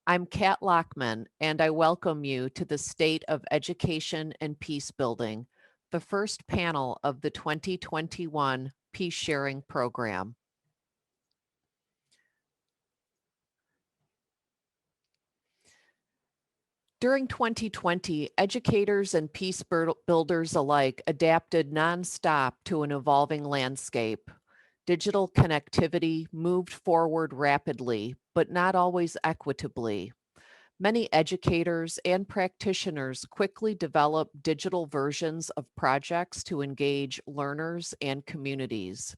I'm Kat Lockman, and I welcome you to the State of Education and Peacebuilding, the first panel of the 2021 Peace Sharing Program. During 2020, educators and peace builders alike adapted nonstop to an evolving landscape. Digital connectivity moved forward rapidly, but not always equitably. Many educators and practitioners quickly developed digital versions of projects to engage learners and communities.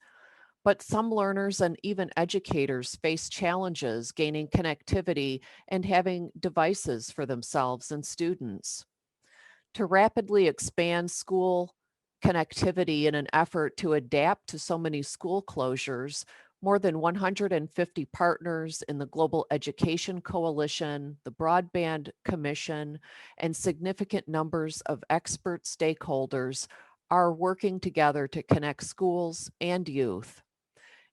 But some learners and even educators face challenges gaining connectivity and having devices for themselves and students. To rapidly expand school connectivity in an effort to adapt to so many school closures, more than 150 partners in the Global Education Coalition, the Broadband Commission, and significant numbers of expert stakeholders are working together to connect schools and youth.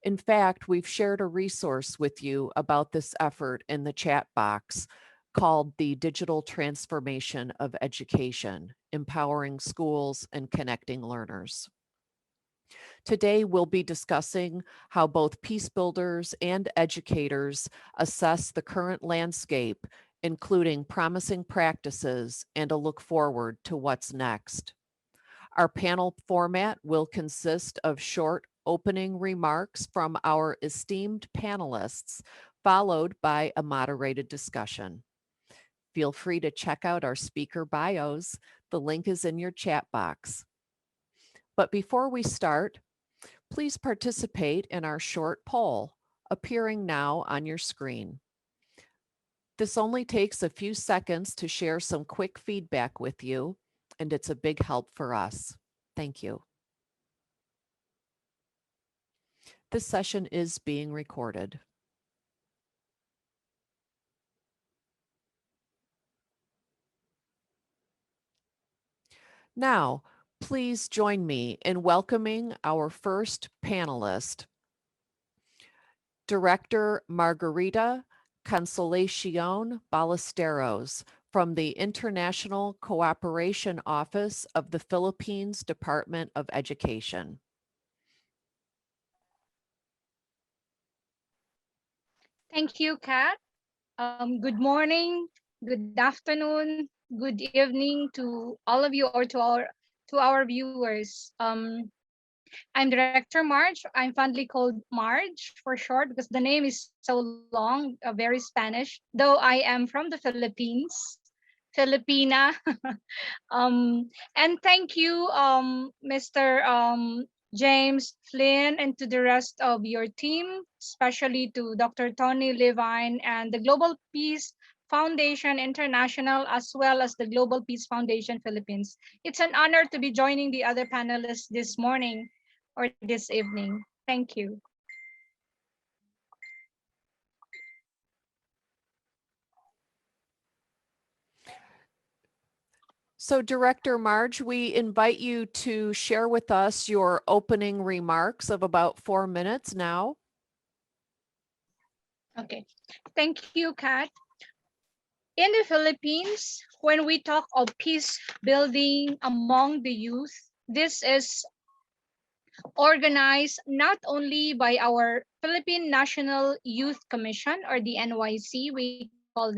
In fact, we've shared a resource with you about this effort in the chat box called the Digital Transformation of Education, Empowering Schools and Connecting Learners. Today, we'll be discussing how both peace builders and educators assess the current landscape, including promising practices and a look forward to what's next. Our panel format will consist of short opening remarks from our esteemed panelists, followed by a moderated discussion. Feel free to check out our speaker bios. The link is in your chat box. But before we start, please participate in our short poll appearing now on your screen. This only takes a few seconds to share some quick feedback with you, and it's a big help for us. Thank you. This session is being recorded. Now, please join me in welcoming our first panelist, Director Margarita Consolacion Ballesteros from the International Cooperation Office of the Philippines Department of Education. Thank you, Kat. Good morning, good afternoon, good evening to all of you or to our viewers. I'm Director Marge. I'm fondly called Marge for short because the name is so long, very Spanish. Though I am from the Philippines, Filipina. And thank you, Mr. James Flynn, and to the rest of your team, especially to Dr. Tony Levine and the Global Peace Foundation International, as well as the Global Peace Foundation Philippines. It's an honor to be joining the other panelists this morning or this evening. Thank you. So Director Marge, we invite you to share with us your opening remarks of about 4 minutes now. Okay. Thank you, Kat. In the Philippines, when we talk of peace building among the youth, this is organized not only by our Philippine National Youth Commission or the NYC, we call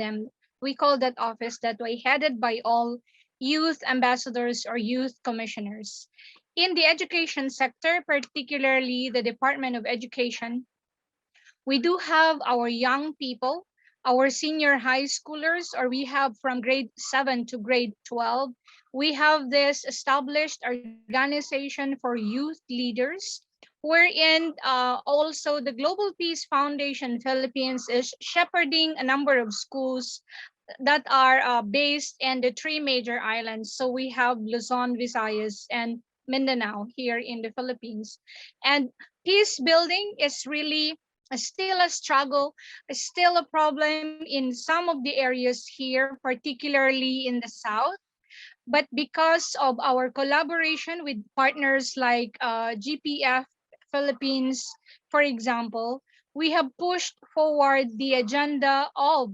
that office that way, headed by all youth ambassadors or youth commissioners. In the education sector, particularly the Department of Education, we do have our young people, our senior high schoolers, or we have from grade 7 to grade 12. We have this established organization for youth leaders, wherein also the Global Peace Foundation Philippines is shepherding a number of schools that are based in the three major islands. So we have Luzon, Visayas, and Mindanao here in the Philippines. And peace building is really still a struggle, still a problem in some of the areas here, particularly in the South. But because of our collaboration with partners like GPF Philippines, for example, we have pushed forward the agenda of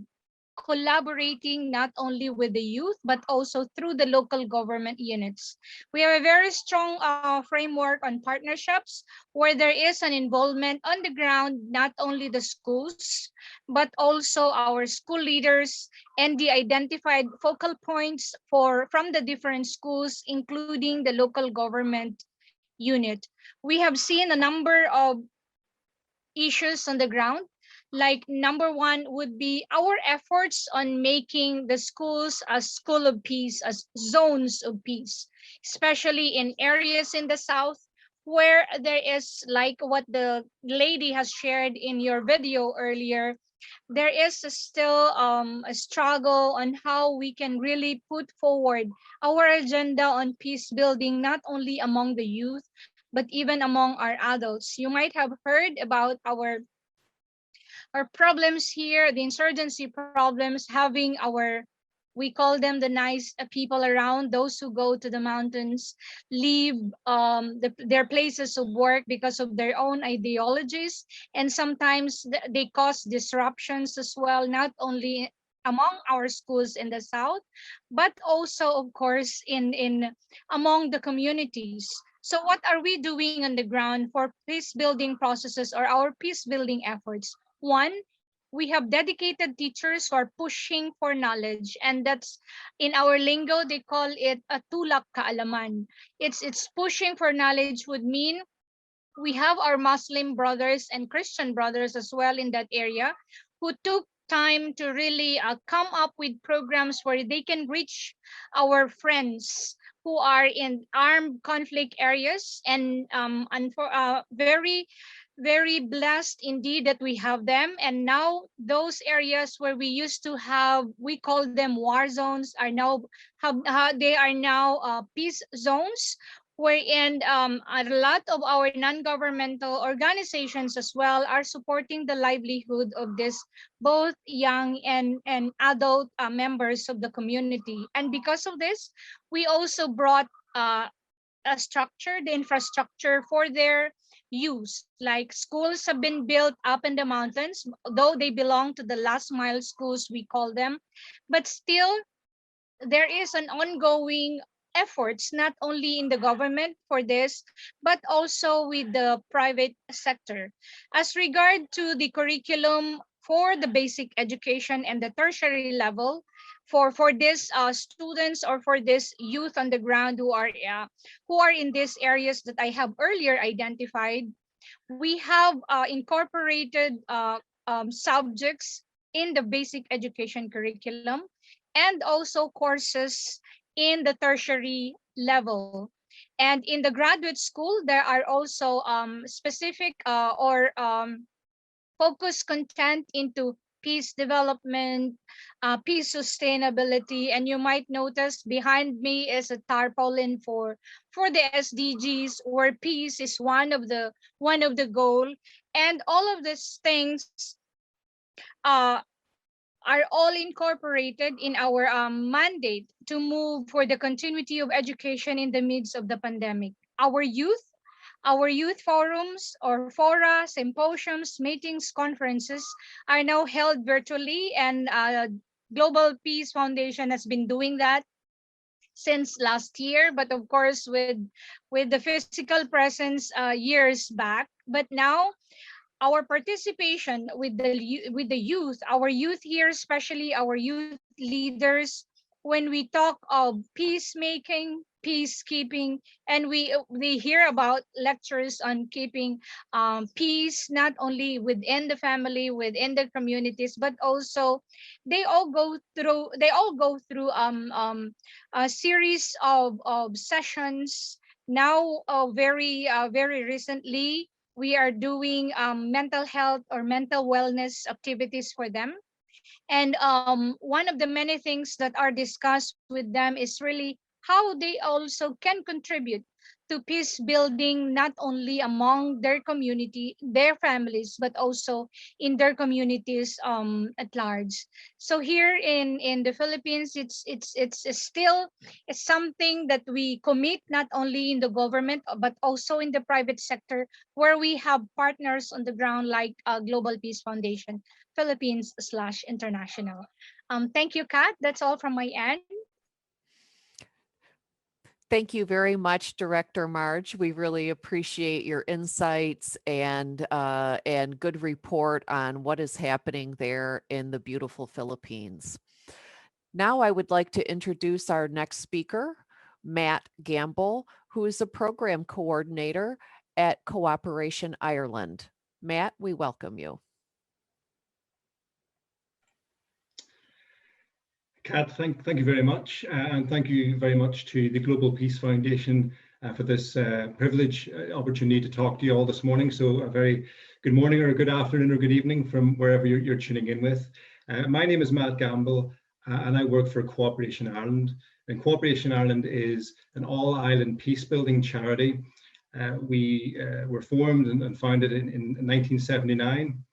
collaborating not only with the youth but also through the local government units. We have a very strong framework on partnerships where there is an involvement on the ground, not only the schools but also our school leaders and the identified focal points for from the different schools, including the local government unit. We have seen a number of issues on the ground. Like number one would be our efforts on making the schools a school of peace, as zones of peace, especially in areas in the south where there is, like what the lady has shared in your video earlier, there is still a struggle on how we can really put forward our agenda on peace building, not only among the youth, but even among our adults. You might have heard about our problems here, the insurgency problems, having our, we call them the nice people around, those who go to the mountains, leave their places of work because of their own ideologies, and sometimes they cause disruptions as well, not only among our schools in the south, but also, of course, in among the communities. So what are we doing on the ground for peace building processes or our peace building efforts? One, we have dedicated teachers who are pushing for knowledge, and that's, in our lingo they call it a tulak kaalaman. It's pushing for knowledge would mean we have our Muslim brothers and Christian brothers as well in that area who took time to really come up with programs where they can reach our friends who are in armed conflict areas, and for very blessed indeed that we have them. And now those areas where we used to have, we call them war zones, are now they are now peace zones, wherein a lot of our non-governmental organizations as well are supporting the livelihood of this both young and adult members of the community. And because of this, we also brought a structure, the infrastructure for their use. Like schools have been built up in the mountains, though they belong to the last mile schools, we call them, but still there is an ongoing efforts not only in the government for this but also with the private sector. As regard to the curriculum for the basic education and the tertiary level, for this students or for this youth on the ground who are in these areas that I have earlier identified, we have incorporated subjects in the basic education curriculum and also courses in the tertiary level. And in the graduate school, there are also specific or focus content into peace development, peace sustainability, and you might notice behind me is a tarpaulin for the SDGs, where peace is one of the goal, and all of these things uh, are all incorporated in our mandate to move for the continuity of education in the midst of the pandemic. Our youth forums or fora, symposiums, meetings, conferences are now held virtually, and Global Peace Foundation has been doing that since last year, but of course with the physical presence years back. But now our participation with the youth, our youth here, especially our youth leaders, when we talk of peacemaking, peacekeeping, and we hear about lectures on keeping peace not only within the family, within the communities, but also they all go through a series of sessions. Now, very recently, we are doing mental health or mental wellness activities for them. And one of the many things that are discussed with them is really how they also can contribute to peace building, not only among their community, their families, but also in their communities at large. So here in the Philippines, it's still it's something that we commit not only in the government but also in the private sector, where we have partners on the ground like Global Peace Foundation Philippines slash international. Thank you, Kat. That's all from my end. Thank you very much, Director Marge. We really appreciate your insights and good report on what is happening there in the beautiful Philippines. Now I would like to introduce our next speaker, Matt Gamble, who is a program coordinator at Cooperation Ireland. Matt, we welcome you. Kat, thank you very much, and thank you very much to the Global Peace Foundation for this privilege opportunity to talk to you all this morning. So a very good morning or a good afternoon or good evening from wherever you're tuning in with. My name is Matt Gamble, and I work for Cooperation Ireland. And Cooperation Ireland is an all-island peace-building charity. We were formed and founded in 1979,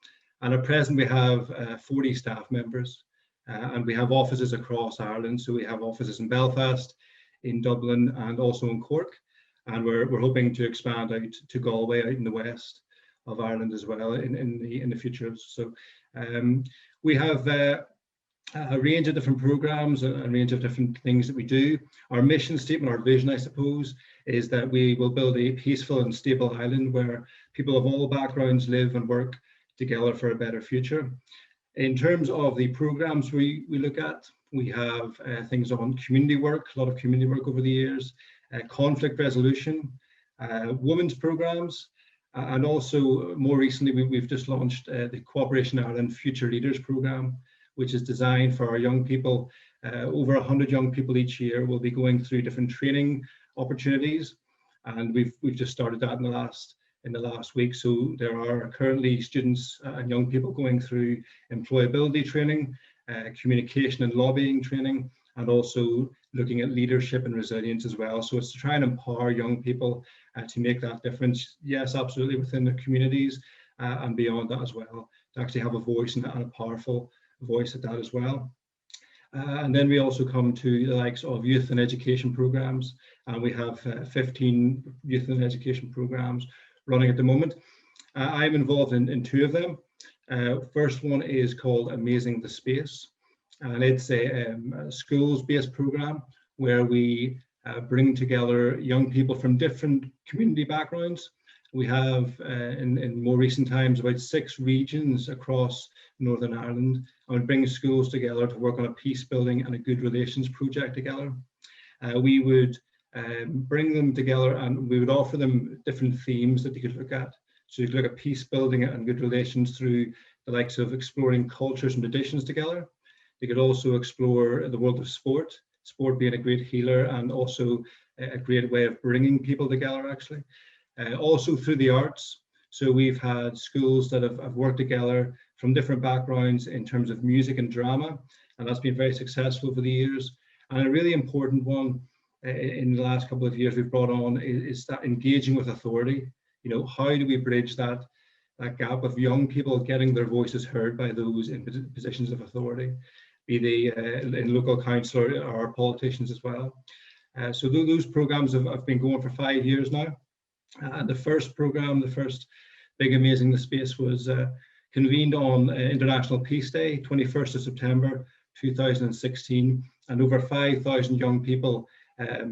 and at present we have 40 staff members. And we have offices across Ireland. So we have offices in Belfast, in Dublin, and also in Cork. And we're hoping to expand out to Galway, out in the west of Ireland as well in the future. So we have a range of different programs and a range of different things that we do. Our mission statement, our vision, I suppose, is that we will build a peaceful and stable island where people of all backgrounds live and work together for a better future. In terms of the programs we look at, we have things on community work, a lot of community work over the years, conflict resolution, women's programs, and also more recently we've just launched the Cooperation Ireland Future Leaders program, which is designed for our young people. Over 100 young people each year will be going through different training opportunities, and we've just started that in the last week. So there are currently students and young people going through employability training, communication and lobbying training, and also looking at leadership and resilience as well. So it's to try and empower young people to make that difference. Yes, absolutely, within their communities and beyond that as well, to actually have a voice and a powerful voice at that as well. And then we also come to the likes of youth and education programs, and we have 15 youth and education programs running at the moment. I'm involved in two of them. First one is called Amazing the Space, and it's a schools-based program where we bring together young people from different community backgrounds. We have, in more recent times, about 6 regions across Northern Ireland, and we bring schools together to work on a peace building and a good relations project together. We would bring them together and we would offer them different themes that they could look at. So you could look at peace building and good relations through the likes of exploring cultures and traditions together. They could also explore the world of sport being a great healer and also a great way of bringing people together actually. Also through the arts. So we've had schools that have worked together from different backgrounds in terms of music and drama, and that's been very successful for the years. And a really important one in the last couple of years we've brought on is that engaging with authority. You know, how do we bridge that gap of young people getting their voices heard by those in positions of authority, be they in local council or politicians as well. So those programs have been going for 5 years now. The first program, the first big Amazing the Space, was convened on International Peace Day, 21st of September 2016, and over 5,000 young people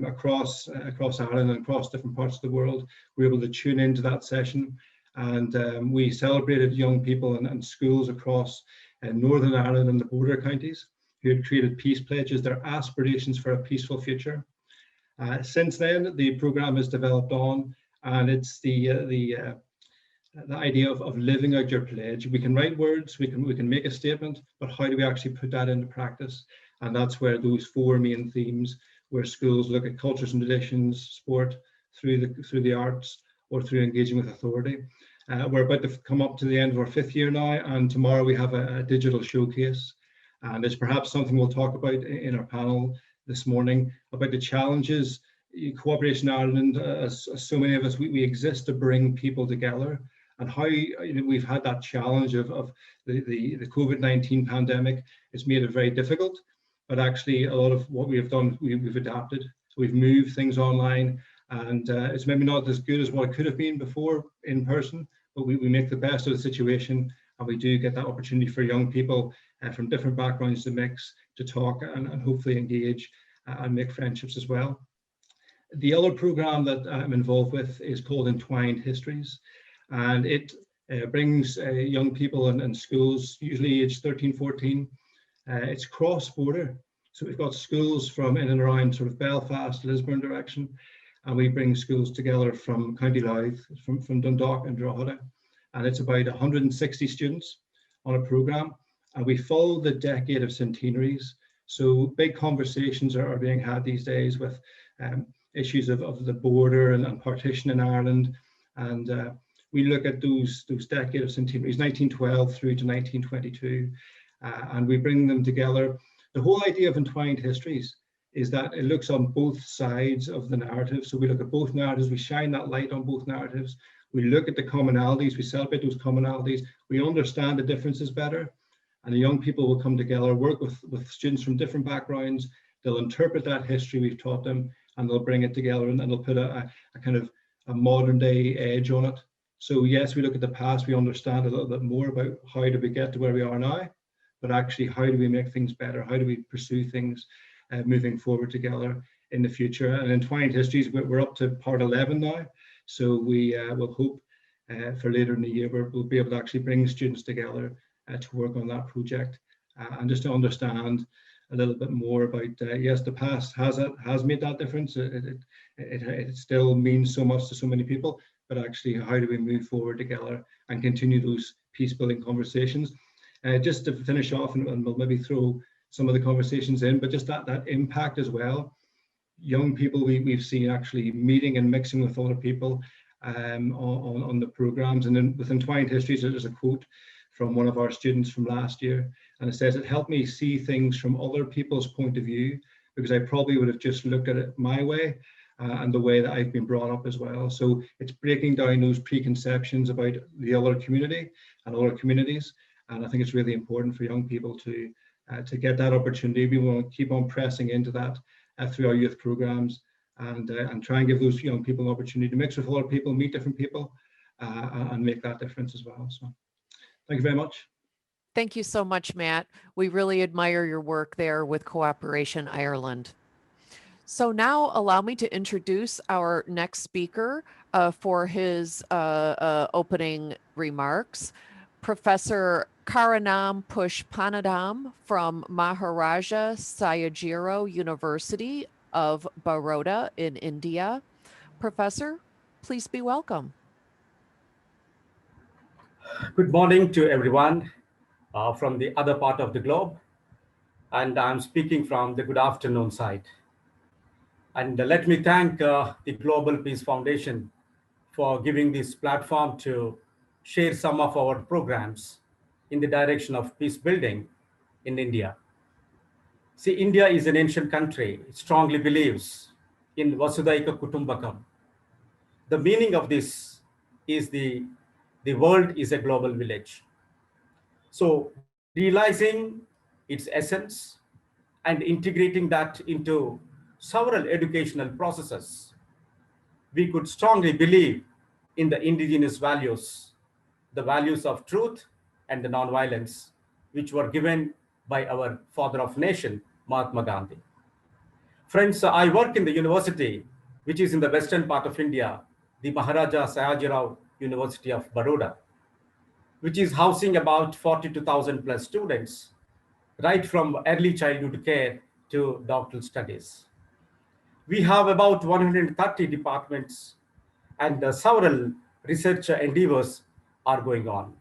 across Ireland and across different parts of the world were able to tune into that session. And we celebrated young people and schools across Northern Ireland and the border counties who had created peace pledges, their aspirations for a peaceful future. Since then, the program has developed on, and it's the idea of living out your pledge. We can write words, we can make a statement, but how do we actually put that into practice? And that's where those 4 main themes, where schools look at cultures and traditions, sport, through the arts, or through engaging with authority. We're about to come up to the end of our 5th year now, and tomorrow we have a digital showcase. And it's perhaps something we'll talk about in our panel this morning about the challenges Cooperation Ireland, as so many of us, we exist to bring people together. And how we've had that challenge of the COVID-19 pandemic. It's made it very difficult, but actually a lot of what we have done, we've adapted. So we've moved things online, and it's maybe not as good as what it could have been before in person, but we make the best of the situation, and we do get that opportunity for young people from different backgrounds to mix, to talk, and hopefully engage and make friendships as well. The other program that I'm involved with is called Entwined Histories, and it brings young people in schools, usually aged 13, 14. It's cross-border, so we've got schools from in and around sort of Belfast, Lisburn direction, and we bring schools together from County Louth, from Dundalk and Drogheda, and it's about 160 students on a program, and we follow the decade of centenaries. So big conversations are being had these days with issues of the border and partition in Ireland, and we look at those decade of centenaries, 1912 through to 1922, and we bring them together. The whole idea of Entwined Histories is that it looks on both sides of the narrative. So we look at both narratives, we shine that light on both narratives, we look at the commonalities, we celebrate those commonalities, we understand the differences better, and the young people will come together, work with students from different backgrounds, they'll interpret that history we've taught them, and they'll bring it together, and they'll put a kind of a modern day edge on it. So yes, we look at the past, we understand a little bit more about how did we get to where we are now, but actually how do we make things better? How do we pursue things moving forward together in the future? And Entwined Histories, we're up to part 11 now. So we will hope for later in the year, we'll be able to actually bring students together to work on that project and just to understand a little bit more about, yes, the past has made that difference. It still means so much to so many people, but actually how do we move forward together and continue those peace building conversations? Just to finish off, and we'll maybe throw some of the conversations in, but just that impact as well. Young people we've seen actually meeting and mixing with other people on the programs. And then with Entwined Histories, there's a quote from one of our students from last year, and it says, "It helped me see things from other people's point of view, because I probably would have just looked at it my way and the way that I've been brought up as well." So it's breaking down those preconceptions about the other community and other communities. And I think it's really important for young people to get that opportunity. We want to keep on pressing into that through our youth programs, and try and give those young people an opportunity to mix with other people, meet different people, and make that difference as well. So thank you very much. Thank you so much, Matt. We really admire your work there with Cooperation Ireland. So now allow me to introduce our next speaker for his opening remarks. Professor Karanam Pushpanadham from Maharaja Sayajiro University of Baroda in India. Professor, please be welcome. Good morning to everyone from the other part of the globe. And I'm speaking from the good afternoon side. And let me thank the Global Peace Foundation for giving this platform to share some of our programs in the direction of peace building in India. See, India is an ancient country. It strongly believes in Vasudhaika Kutumbakam. The meaning of this is the world is a global village. So realizing its essence and integrating that into several educational processes, we could strongly believe in the indigenous values, the values of truth and the nonviolence, which were given by our father of nation, Mahatma Gandhi. Friends, I work in the university, which is in the western part of India, the Maharaja Sayajirao University of Baroda, which is housing about 42,000 plus students, right from early childhood care to doctoral studies. We have about 130 departments, and several research endeavors are going on.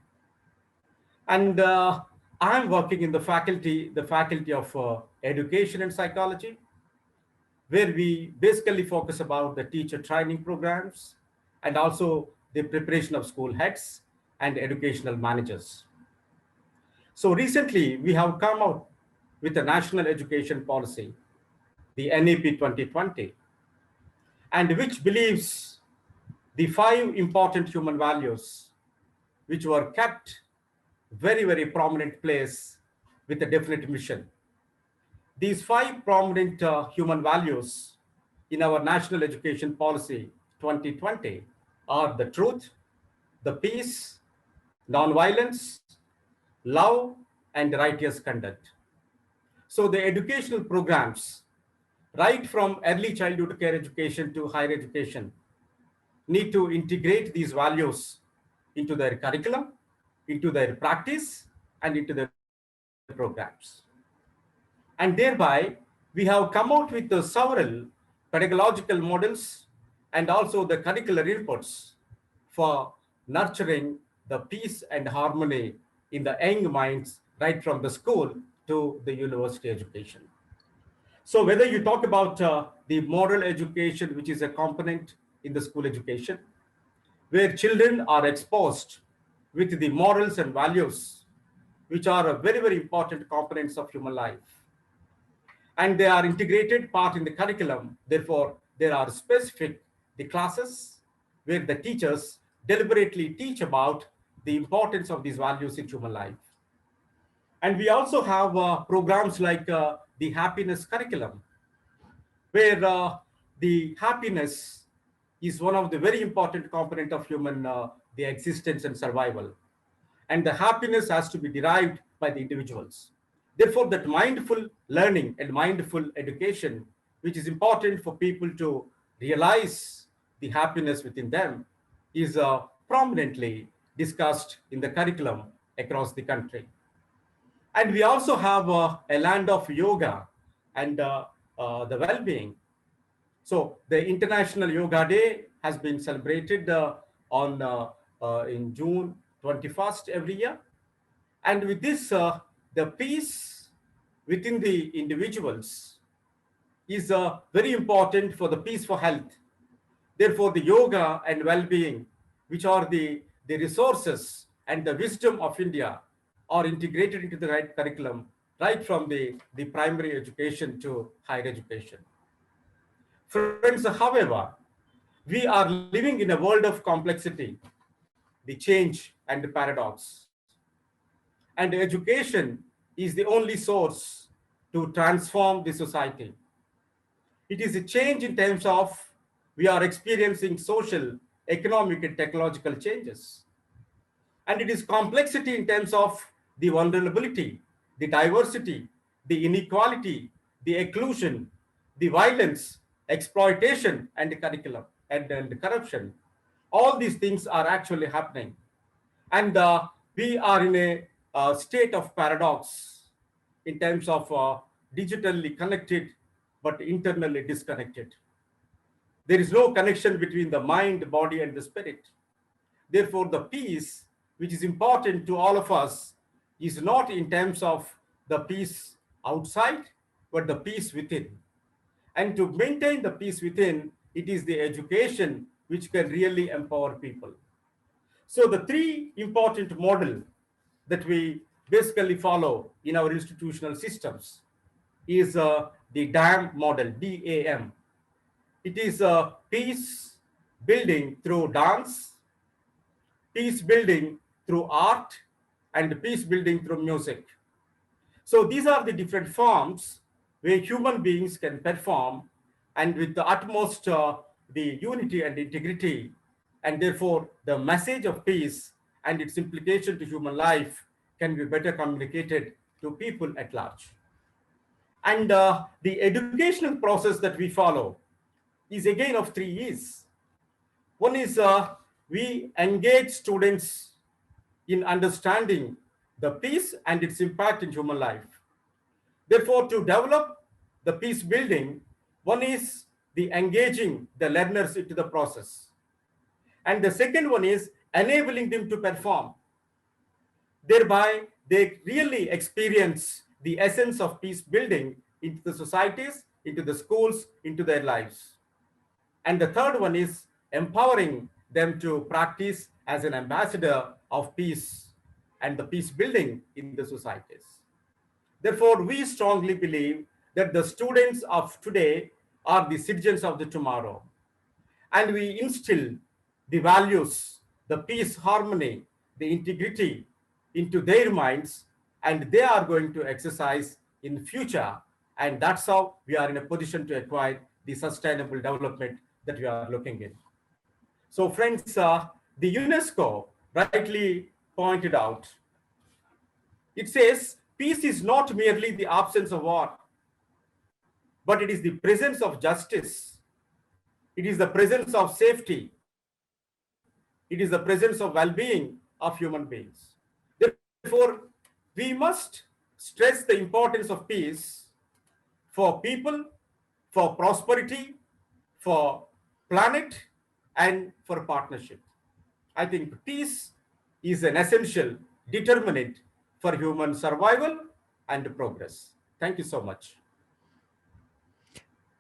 And I'm working in the faculty of education and psychology, where we basically focus about the teacher training programs and also the preparation of school heads and educational managers. So recently, we have come out with a national education policy, the NEP 2020, and which believes the 5 important human values, which were kept very, very prominent place with a definite mission. These 5 prominent human values in our National Education Policy 2020 are the truth, the peace, non-violence, love, and righteous conduct. So the educational programs, right from early childhood care education to higher education, need to integrate these values into their curriculum, into their practice, and into their programs. And thereby, we have come out with several pedagogical models and also the curricular inputs for nurturing the peace and harmony in the young minds right from the school to the university education. So whether you talk about the moral education, which is a component in the school education, where children are exposed with the morals and values, which are a very, very important components of human life. And they are integrated part in the curriculum. Therefore, there are specific the classes where the teachers deliberately teach about the importance of these values in human life. And we also have programs like the happiness curriculum, where the happiness is one of the very important component of human the existence and survival. And the happiness has to be derived by the individuals. Therefore, that mindful learning and mindful education, which is important for people to realize the happiness within them, is prominently discussed in the curriculum across the country. And we also have a land of yoga and the well-being. So the International Yoga Day has been celebrated in June 21st every year. And with this, the peace within the individuals is very important for the peace for health. Therefore, the yoga and well-being, which are the resources and the wisdom of India, are integrated into the right curriculum, right from the primary education to higher education. Friends, however, we are living in a world of complexity, the change and the paradox. And education is the only source to transform the society. It is a change in terms of we are experiencing social, economic, and technological changes. And it is complexity in terms of the vulnerability, the diversity, the inequality, the exclusion, the violence, exploitation, and the curriculum and the corruption. All these things are actually happening. And we are in a state of paradox in terms of digitally connected, but internally disconnected. There is no connection between the mind, body, and the spirit. Therefore, the peace, which is important to all of us, is not in terms of the peace outside, but the peace within. And to maintain the peace within, it is the education which can really empower people. So the 3 important models that we basically follow in our institutional systems is the DAM model, DAM. It is peace building through dance, peace building through art, and peace building through music. So these are the different forms where human beings can perform, and with the utmost the unity and integrity, and therefore the message of peace and its implication to human life can be better communicated to people at large. And the educational process that we follow is again of 3 E's. One is we engage students in understanding the peace and its impact in human life. Therefore, to develop the peace building, one is the engaging the learners into the process. And the second one is enabling them to perform. Thereby, they really experience the essence of peace building into the societies, into the schools, into their lives. And the third one is empowering them to practice as an ambassador of peace and the peace building in the societies. Therefore, we strongly believe that the students of today are the citizens of the tomorrow. and we instill the values, the peace, harmony, the integrity into their minds, and they are going to exercise in future. And that's how we are in a position to acquire the sustainable development that we are looking in. So friends, the UNESCO rightly pointed out, it says peace is not merely the absence of war, but it is the presence of justice. It is the presence of safety. It is the presence of well-being of human beings. Therefore, we must stress the importance of peace for people, for prosperity, for planet, and for partnership. I think peace is an essential determinant for human survival and progress. Thank you so much.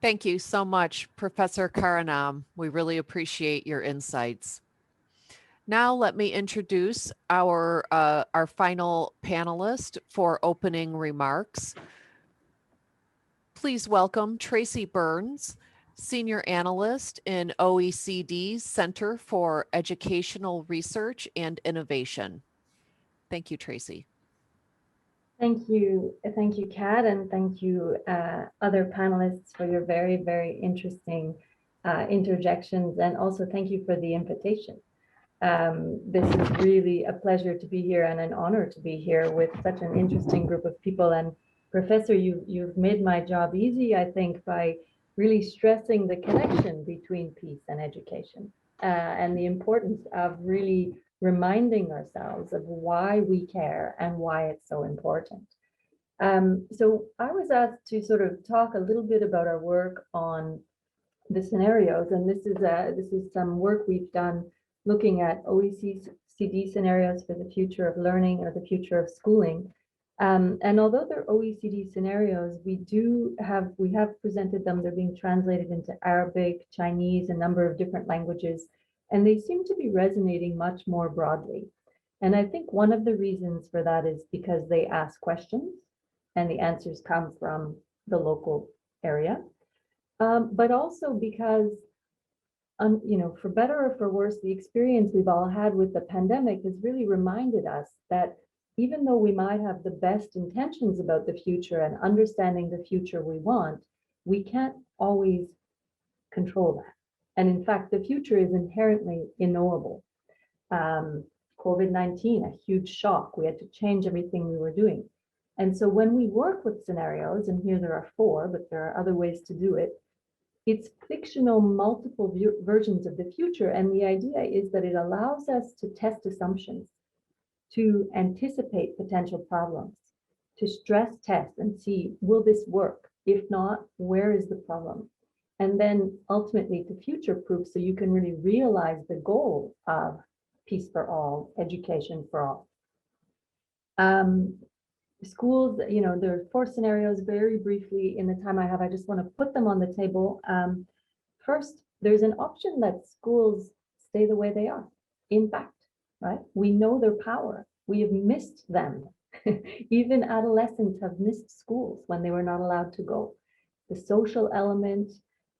Thank you so much, Professor Karanam. We really appreciate your insights. Now let me introduce our final panelist for opening remarks. Please welcome Tracey Burns, Senior Analyst in OECD's Center for Educational Research and Innovation. Thank you, Tracey. Thank you, Kat, and thank you, other panelists, for your very, very interesting interjections, and also thank you for the invitation. This is really a pleasure to be here and an honor to be here with such an interesting group of people. And Professor, you've made my job easy, I think, by really stressing the connection between peace and education, and the importance of really reminding ourselves of why we care and why it's so important. So I was asked to sort of talk a little bit about our work on the scenarios, and this is some work we've done looking at OECD scenarios for the future of learning or the future of schooling. And although they're OECD scenarios, we have presented them. They're being translated into Arabic, Chinese, a number of different languages, and they seem to be resonating much more broadly. And I think one of the reasons for that is because they ask questions and the answers come from the local area, but also because, for better or for worse, the experience we've all had with the pandemic has really reminded us that even though we might have the best intentions about the future and understanding the future we want, we can't always control that. And in fact, the future is inherently unknowable. COVID-19, a huge shock. We had to change everything we were doing. And so when we work with scenarios, and here there are 4, but there are other ways to do it, it's fictional multiple versions of the future. And the idea is that it allows us to test assumptions, to anticipate potential problems, to stress test and see, will this work? If not, where is the problem? And then ultimately to future-proof, so you can really realize the goal of peace for all, education for all. Schools, there are 4 scenarios. Very briefly, in the time I have, I just want to put them on the table. First, there's an option that schools stay the way they are. In fact, right? We know their power. We have missed them. Even adolescents have missed schools when they were not allowed to go. The social element,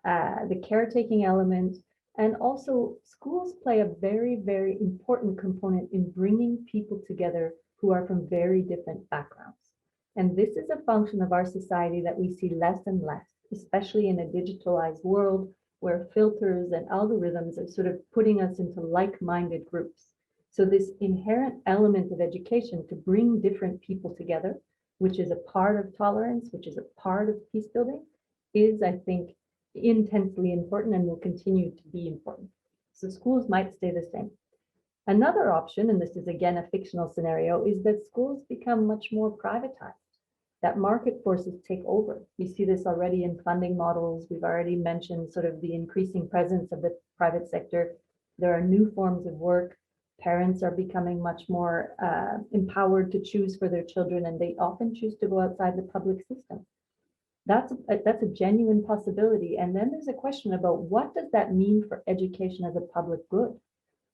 the caretaking element, and also schools play a very, very important component in bringing people together who are from very different backgrounds. And this is a function of our society that we see less and less, especially in a digitalized world where filters and algorithms are sort of putting us into like-minded groups. So this inherent element of education to bring different people together, which is a part of tolerance, which is a part of peace building, is, I think, intensely important and will continue to be important. So schools might stay the same. Another option, and this is again a fictional scenario, is that schools become much more privatized, that market forces take over. We see this already in funding models. We've already mentioned sort of the increasing presence of the private sector. There are new forms of work. Parents are becoming much more empowered to choose for their children, and they often choose to go outside the public system. That's a genuine possibility. And then there's a question about what does that mean for education as a public good?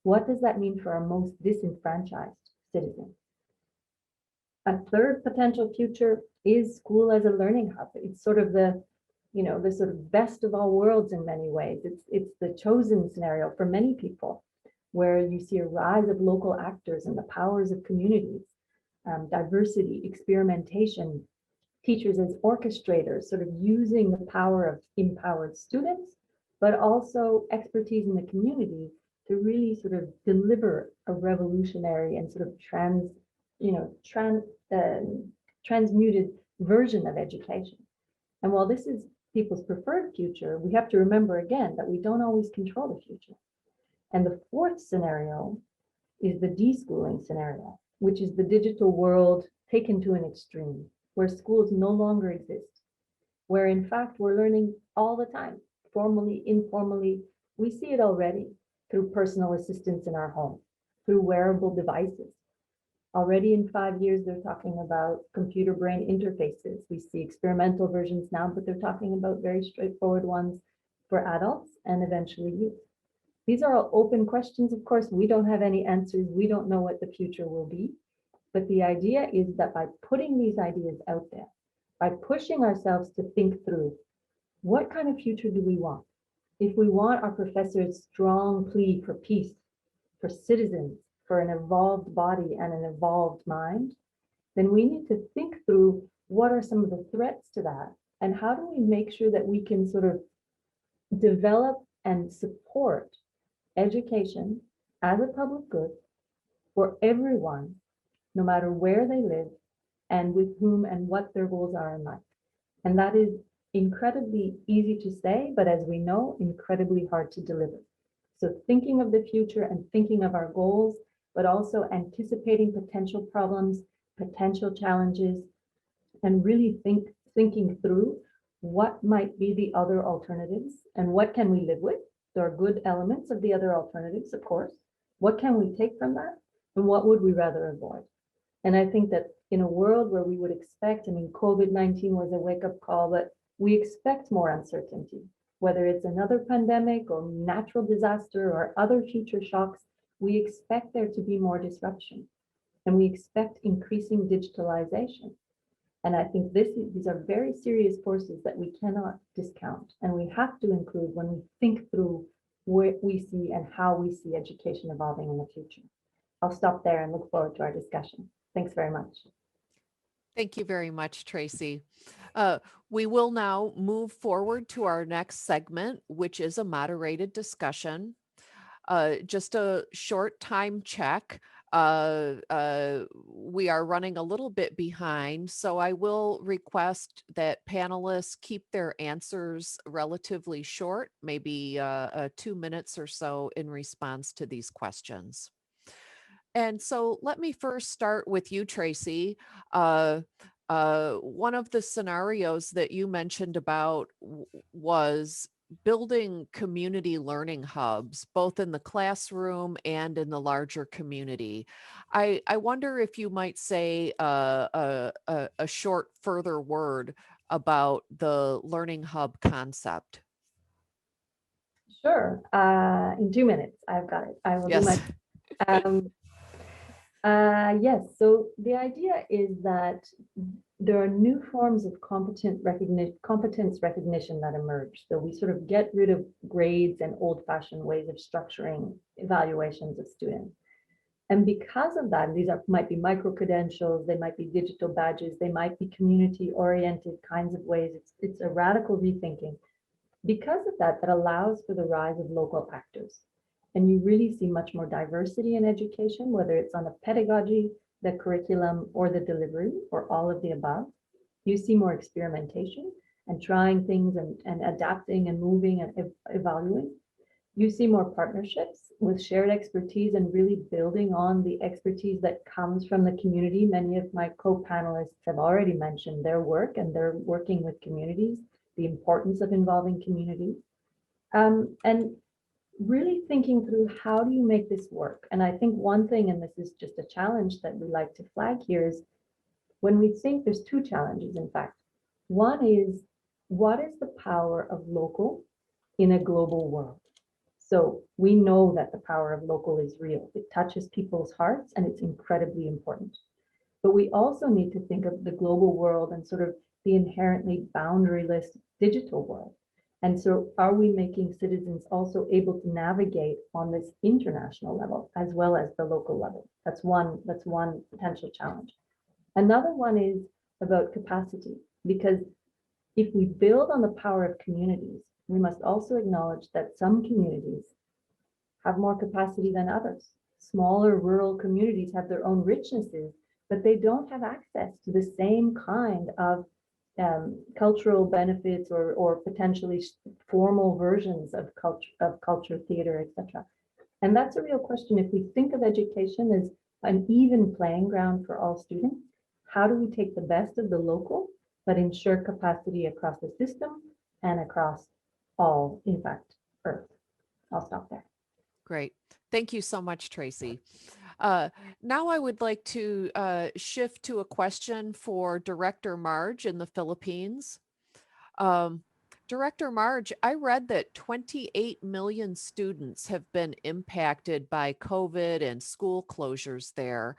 What does that mean for our most disenfranchised citizens? A third potential future is school as a learning hub. It's sort of the the sort of best of all worlds in many ways. It's the chosen scenario for many people, where you see a rise of local actors and the powers of communities, diversity, experimentation, teachers as orchestrators, sort of using the power of empowered students, but also expertise in the community to really sort of deliver a revolutionary and sort of transmuted version of education. And while this is people's preferred future, we have to remember again that we don't always control the future. And the fourth scenario is the deschooling scenario, which is the digital world taken to an extreme, where schools no longer exist, where in fact we're learning all the time, formally, informally. We see it already through personal assistants in our home, through wearable devices. Already in 5 years, they're talking about computer brain interfaces. We see experimental versions now, but they're talking about very straightforward ones for adults and eventually youth. These are all open questions. Of course, we don't have any answers. We don't know what the future will be. But the idea is that by putting these ideas out there, by pushing ourselves to think through what kind of future do we want? If we want our professors' strong plea for peace, for citizens, for an evolved body and an evolved mind, then we need to think through what are some of the threats to that, and how do we make sure that we can sort of develop and support education as a public good for everyone, no matter where they live and with whom and what their goals are in life. And that is incredibly easy to say, but as we know, incredibly hard to deliver. So thinking of the future and thinking of our goals, but also anticipating potential problems, potential challenges, and really thinking through what might be the other alternatives and what can we live with. There are good elements of the other alternatives, of course. What can we take from that? And what would we rather avoid? And I think that in a world where we would expect, COVID-19 was a wake-up call, but we expect more uncertainty, whether it's another pandemic or natural disaster or other future shocks. We expect there to be more disruption, and we expect increasing digitalization. And I think these are very serious forces that we cannot discount, and we have to include when we think through what we see and how we see education evolving in the future. I'll stop there and look forward to our discussion. Thanks very much. Thank you very much, Tracey. We will now move forward to our next segment, which is a moderated discussion. Just a short time check. We are running a little bit behind, so I will request that panelists keep their answers relatively short, maybe 2 minutes or so in response to these questions. And so let me first start with you, Tracey. One of the scenarios that you mentioned about was building community learning hubs, both in the classroom and in the larger community. I wonder if you might say a short further word about the learning hub concept. Sure. In 2 minutes, I've got it. I will do Yes. my yes. So the idea is that there are new forms of competence recognition that emerge. So we sort of get rid of grades and old-fashioned ways of structuring evaluations of students. And because of that, might be micro-credentials, they might be digital badges, they might be community-oriented kinds of ways. It's a radical rethinking. Because of that, that allows for the rise of local actors. And you really see much more diversity in education, whether it's on the pedagogy, the curriculum, or the delivery, or all of the above. You see more experimentation and trying things and adapting and moving and evaluating. You see more partnerships with shared expertise and really building on the expertise that comes from the community. Many of my co-panelists have already mentioned their work, and they're working with communities, the importance of involving communities. And really thinking through how do you make this work? And I think one thing, and this is just a challenge that we like to flag here, is when we think there's two challenges, in fact. One is, what is the power of local in a global world? So we know that the power of local is real. It touches people's hearts and it's incredibly important. But we also need to think of the global world and sort of the inherently boundaryless digital world. And so are we making citizens also able to navigate on this international level as well as the local level? That's one potential challenge. Another one is about capacity, because if we build on the power of communities, we must also acknowledge that some communities have more capacity than others. Smaller rural communities have their own richnesses, but they don't have access to the same kind of cultural benefits or potentially formal versions of culture, theater, etc. And that's a real question. If we think of education as an even playing ground for all students, how do we take the best of the local, but ensure capacity across the system and across all, in fact, Earth? I'll stop there. Great. Thank you so much, Tracey. Now I would like to shift to a question for Director Marge in the Philippines. Director Marge, I read that 28 million students have been impacted by COVID and school closures there.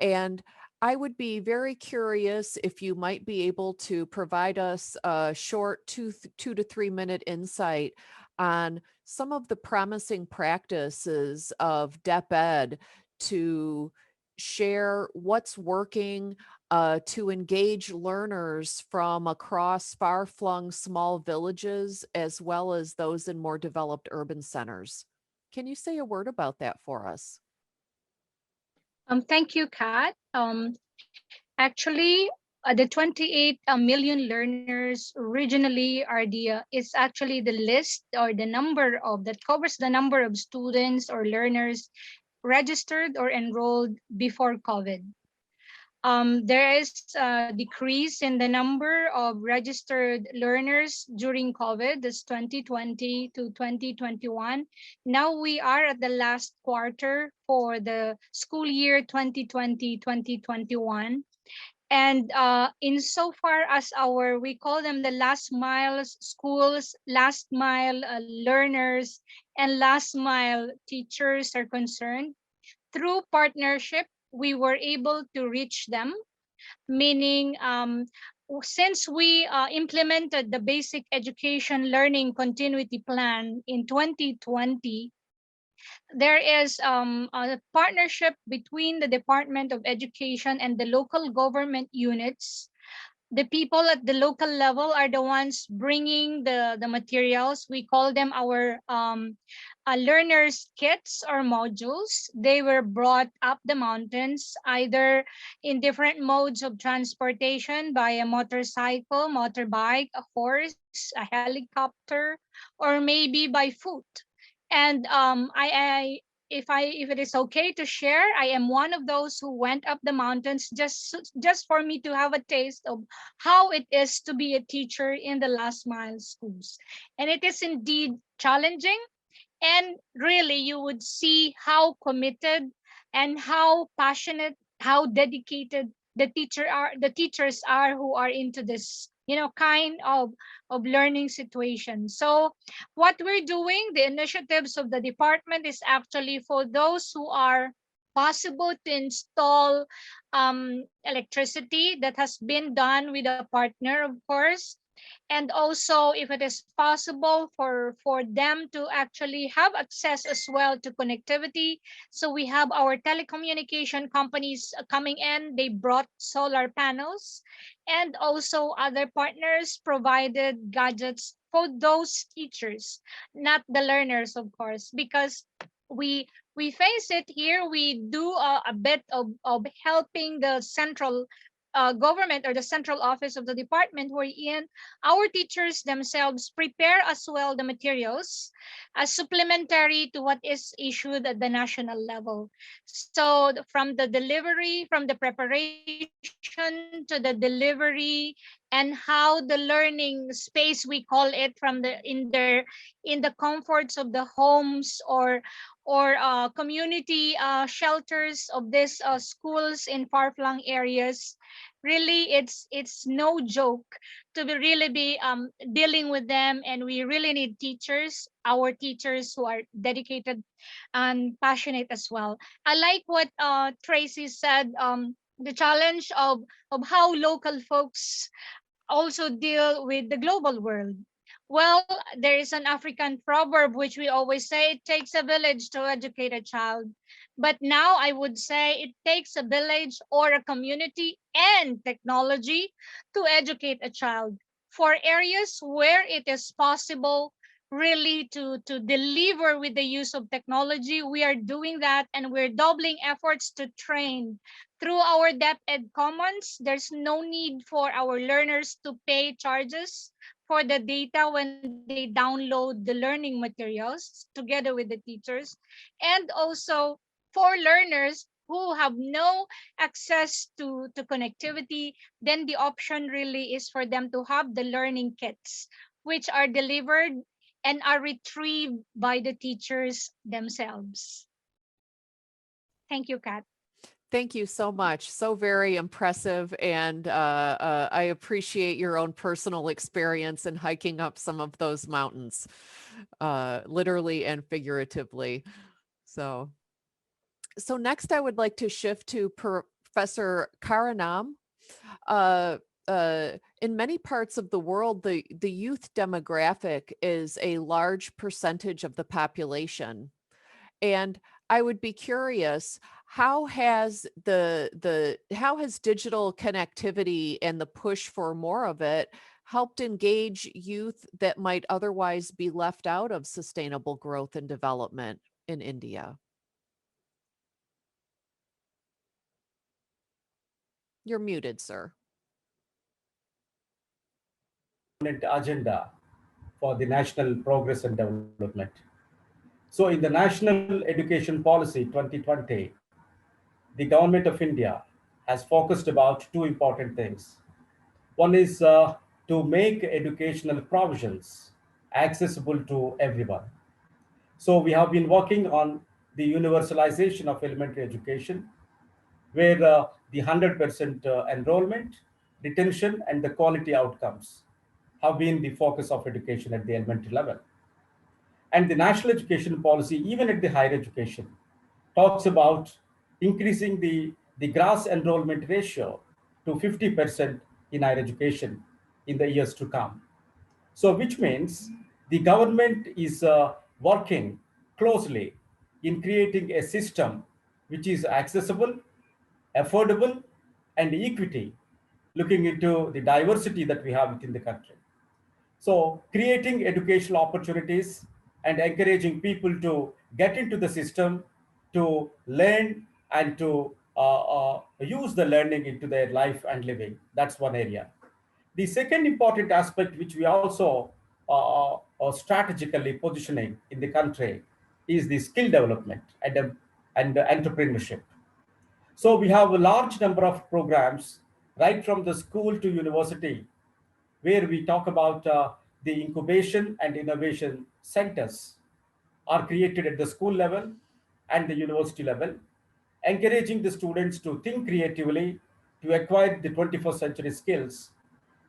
And I would be very curious if you might be able to provide us a short 2 to 3 minute insight on some of the promising practices of DepEd to share what's working, to engage learners from across far-flung small villages, as well as those in more developed urban centers. Can you say a word about that for us? Thank you, Kat. Actually, the 28 million learners originally are is actually the list or the number of that covers the number of students or learners registered or enrolled before COVID. There is a decrease in the number of registered learners during COVID, this 2020 to 2021. Now we are at the last quarter for the school year 2020-2021. And insofar as we call them the last mile schools, last mile learners, and last mile teachers are concerned, through partnership, we were able to reach them, meaning since we implemented the basic education learning continuity plan in 2020, there is a partnership between the Department of Education and the local government units. The people at the local level are the ones bringing the materials. We call them our learners kits or modules. They were brought up the mountains either in different modes of transportation by a motorcycle, motorbike, a horse, a helicopter, or maybe by foot. And if it is okay to share, I am one of those who went up the mountains just for me to have a taste of how it is to be a teacher in the last mile schools. And it is indeed challenging, and really you would see how committed and how passionate, how dedicated the teachers are who are into this kind of learning situation. So what we're doing, the initiatives of the department, is actually for those who are possible to install electricity. That has been done with a partner, of course. And also, if it is possible for them to actually have access as well to connectivity. So we have our telecommunication companies coming in. They brought solar panels, and also other partners provided gadgets for those teachers, not the learners, of course, because we face it here. We do a bit of helping the central government or the central office of the department, wherein our teachers themselves prepare as well the materials as supplementary to what is issued at the national level. So from the delivery, from the preparation to the delivery, and how the learning space, we call it, from in the comforts of the homes or community shelters of these schools in far-flung areas. Really, it's no joke to really be dealing with them, and we really need teachers, our teachers who are dedicated and passionate as well. I like what Tracey said, the challenge of how local folks also deal with the global world. Well, there is an African proverb which we always say it takes a village to educate a child. But now I would say it takes a village or a community and technology to educate a child. For areas where it is possible really to deliver with the use of technology, we are doing that, and we're doubling efforts to train through our DepEd Commons. There's no need for our learners to pay charges for the data when they download the learning materials together with the teachers. And also for learners who have no access to connectivity, then the option really is for them to have the learning kits, which are delivered and are retrieved by the teachers themselves. Thank you, Kat. Thank you so much. So very impressive. And I appreciate your own personal experience in hiking up some of those mountains, literally and figuratively. So next I would like to shift to Professor Karanam. In many parts of the world, the youth demographic is a large percentage of the population. And I would be curious, how has how has digital connectivity and the push for more of it helped engage youth that might otherwise be left out of sustainable growth and development in India? You're muted, sir. Agenda for the national progress and development. So in the National Education Policy 2020, the Government of India has focused about two important things. One is to make educational provisions accessible to everyone. So we have been working on the universalization of elementary education, where the 100% enrollment, retention, and the quality outcomes have been the focus of education at the elementary level. And the national education policy, even at the higher education, talks about increasing the gross enrollment ratio to 50% in higher education in the years to come. So which means the government is working closely in creating a system which is accessible, affordable, and equity, looking into the diversity that we have within the country. So creating educational opportunities and encouraging people to get into the system to learn and to use the learning into their life and living. That's one area. The second important aspect, which we also are strategically positioning in the country, is the skill development and entrepreneurship. So we have a large number of programs right from the school to university, where we talk about the incubation and innovation centers are created at the school level and the university level, encouraging the students to think creatively, to acquire the 21st century skills,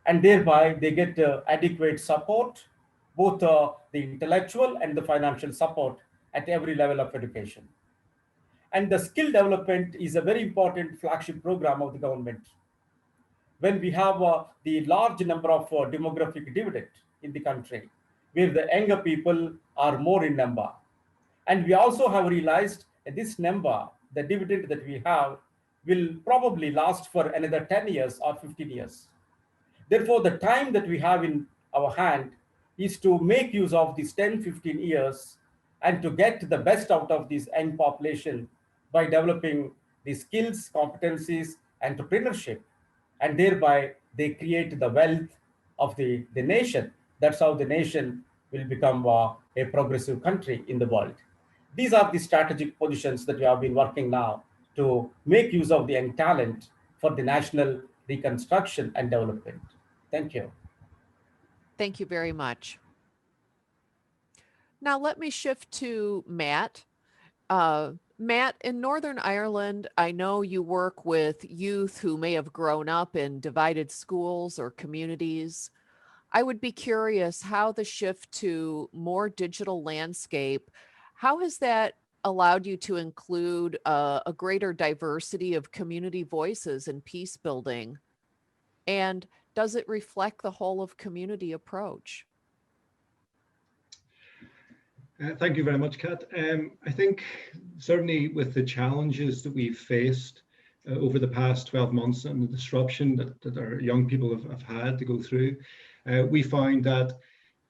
and thereby they get adequate support, both the intellectual and the financial support at every level of education. And the skill development is a very important flagship program of the government. When we have the large number of demographic dividend in the country, where the younger people are more in number. And we also have realized that this number, the dividend that we have, will probably last for another 10 years or 15 years. Therefore, the time that we have in our hand is to make use of these 10, 15 years and to get the best out of this young population by developing the skills, competencies, entrepreneurship, and thereby they create the wealth of the nation. That's how the nation will become a progressive country in the world. These are the strategic positions that we have been working now to make use of the young talent for the national reconstruction and development. Thank you. Thank you very much. Now let me shift to Matt. Matt, in Northern Ireland, I know you work with youth who may have grown up in divided schools or communities. I would be curious how the shift to more digital landscape, how has that allowed you to include a greater diversity of community voices in peace building? And does it reflect the whole of community approach? Thank you very much, Kat. I think certainly with the challenges that we've faced over the past 12 months and the disruption that our young people have had to go through, we find that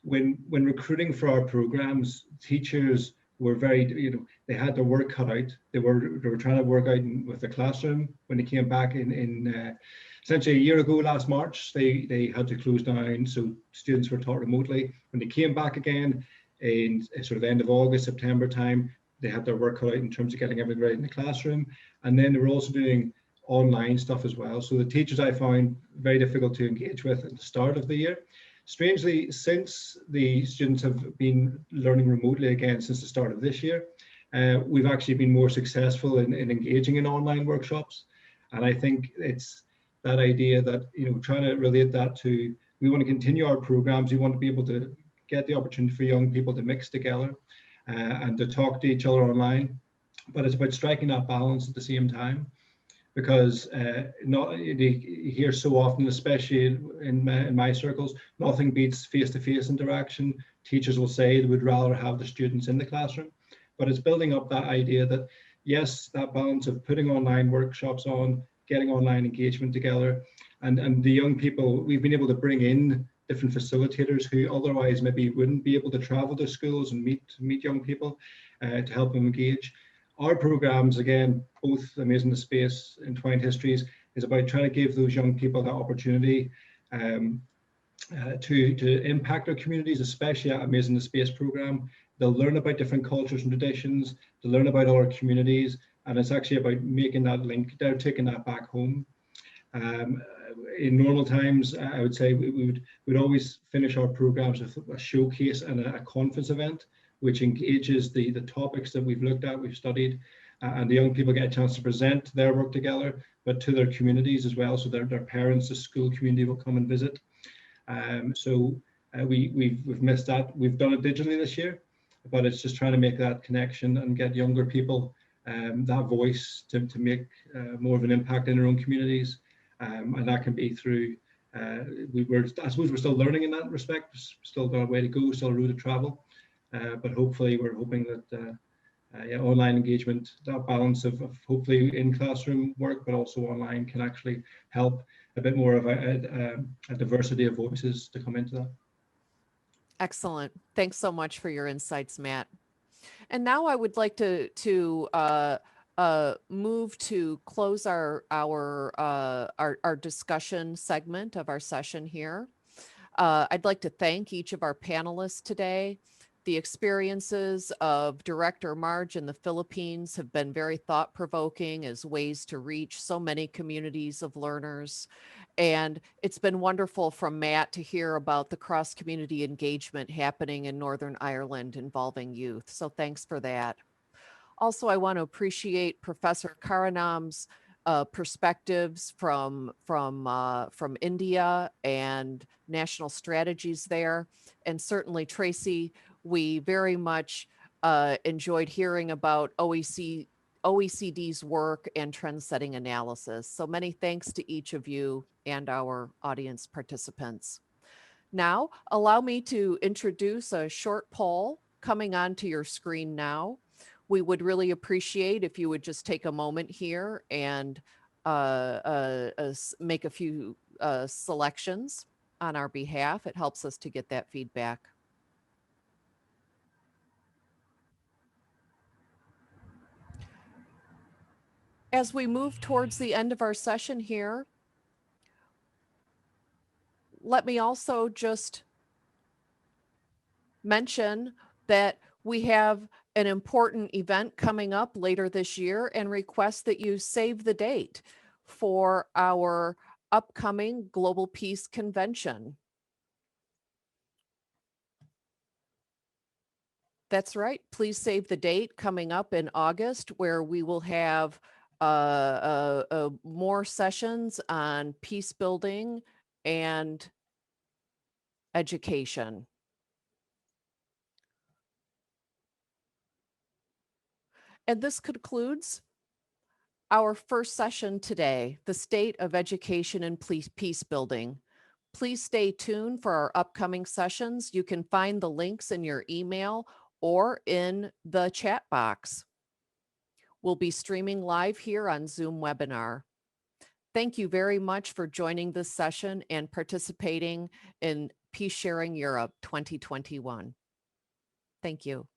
when recruiting for our programs, teachers were very, they had their work cut out. They were trying to work out with the classroom. When they came back in essentially a year ago, last March, they had to close down, so students were taught remotely. When they came back again in sort of the end of August, September time, they had their work cut out in terms of getting everything right in the classroom. And then they were also doing online stuff as well. So the teachers I found very difficult to engage with at the start of the year. Strangely, since the students have been learning remotely again since the start of this year, we've actually been more successful in engaging in online workshops. And I think it's that idea that, trying to relate that to, we want to continue our programs, we want to be able to get the opportunity for young people to mix together and to talk to each other online. But it's about striking that balance at the same time, because you hear so often, especially in my circles, nothing beats face-to-face interaction. Teachers will say they would rather have the students in the classroom, but it's building up that idea that, yes, that balance of putting online workshops on, getting online engagement together, and the young people, we've been able to bring in different facilitators who otherwise maybe wouldn't be able to travel to schools and meet young people to help them engage. Our programs, again, both Amazing the Space and Twined Histories, is about trying to give those young people that opportunity to impact their communities, especially at Amazing the Space program. They'll learn about different cultures and traditions, they'll learn about other communities, and it's actually about making that link. They're taking that back home. In normal times, I would say we'd always finish our programs with a showcase and a conference event, which engages the topics that we've looked at, we've studied, and the young people get a chance to present their work together, but to their communities as well. So their parents, the school community will come and visit. We've missed that. We've done it digitally this year, but it's just trying to make that connection and get younger people that voice to make more of an impact in their own communities. And that can be through, I suppose we're still learning in that respect, still got a way to go, still a route to travel. But hopefully we're hoping that online engagement, that balance of hopefully in classroom work, but also online, can actually help a bit more of a diversity of voices to come into that. Excellent. Thanks so much for your insights, Matt. And now I would like to move to close our discussion segment of our session here. I'd like to thank each of our panelists today. The experiences of Director Marge in the Philippines have been very thought-provoking as ways to reach so many communities of learners. And it's been wonderful from Matt to hear about the cross-community engagement happening in Northern Ireland involving youth. So thanks for that. Also, I want to appreciate Professor Karanam's perspectives from India and national strategies there. And certainly, Tracey, we very much enjoyed hearing about OECD's work and trend-setting analysis. So many thanks to each of you and our audience participants. Now, allow me to introduce a short poll coming onto your screen now. We would really appreciate if you would just take a moment here and make a few selections on our behalf. It helps us to get that feedback. As we move towards the end of our session here, let me also just mention that we have an important event coming up later this year and request that you save the date for our upcoming Global Peace Convention. That's right. Please save the date coming up in August, where we will have more sessions on peace building and education. And this concludes our first session today, the state of education and peace building. Please stay tuned for our upcoming sessions. You can find the links in your email or in the chat box. We'll be streaming live here on Zoom webinar. Thank you very much for joining this session and participating in Peace Sharing Europe 2021. Thank you.